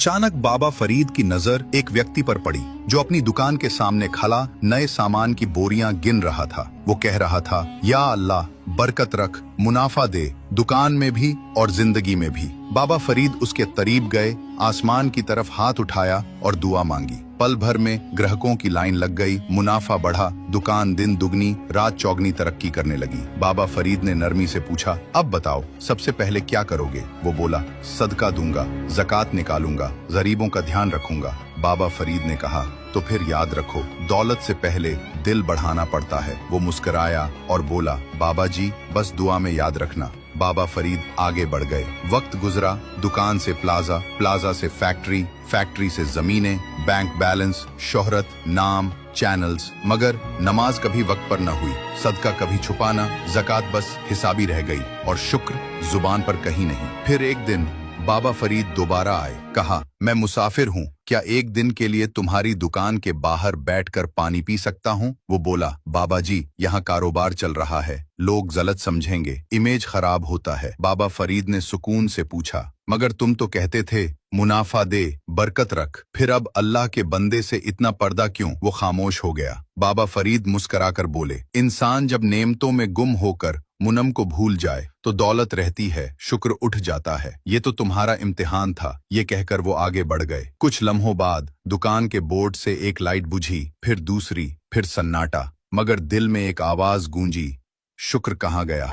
अचानक बाबा फरीद की नजर एक व्यक्ति पर पड़ी जो अपनी दुकान के सामने खड़ा नए सामान की बोरियां गिन रहा था। वो कह रहा था, या अल्लाह बरकत रख, मुनाफा दे, दुकान में भी और जिंदगी में भी। बाबा फरीद उसके करीब गए, आसमान की तरफ हाथ उठाया और दुआ मांगी। पल भर में ग्राहकों की लाइन लग गई, मुनाफा बढ़ा, दुकान दिन दुगनी रात चौगनी तरक्की करने लगी। बाबा फरीद ने नरमी से पूछा, अब बताओ सबसे पहले क्या करोगे? वो बोला, सदका दूंगा, ज़कात निकालूंगा, गरीबों का ध्यान रखूंगा। बाबा फरीद ने कहा, तो फिर याद रखो, दौलत से पहले दिल बढ़ाना पड़ता है। वो मुस्कुराया और बोला, बाबा जी बस दुआ में याद रखना। बाबा फरीद आगे बढ़ गए। वक्त गुजरा, दुकान से प्लाजा, प्लाजा से फैक्ट्री, फैक्ट्री से जमीनें, बैंक बैलेंस, शोहरत, नाम, चैनल्स, मगर नमाज कभी वक्त पर न हुई, सदका कभी छुपाना, ज़कात बस हिसाबी रह गई और शुक्र जुबान पर कहीं नहीं। फिर एक दिन बाबा फरीद दोबारा आए, कहा, मैं मुसाफिर हूँ, क्या एक दिन के लिए तुम्हारी दुकान के बाहर बैठकर पानी पी सकता हूँ? वो बोला, बाबा जी यहाँ कारोबार चल रहा है, लोग गलत समझेंगे, इमेज खराब होता है। बाबा फरीद ने सुकून से पूछा, मगर तुम तो कहते थे मुनाफा दे, बरकत रख, फिर अब अल्लाह के बंदे से इतना पर्दा क्यों? वो खामोश हो गया। बाबा फरीद मुस्कुराकर बोले, इंसान जब नेमतों में गुम होकर मुनम को भूल जाए तो दौलत रहती है, शुक्र उठ जाता है। ये तो तुम्हारा इम्तिहान था। ये कहकर वो आगे बढ़ गए। कुछ लम्हों बाद दुकान के बोर्ड से एक लाइट बुझी, फिर दूसरी, फिर सन्नाटा, मगर दिल में एक आवाज गूंजी, शुक्र कहाँ गया?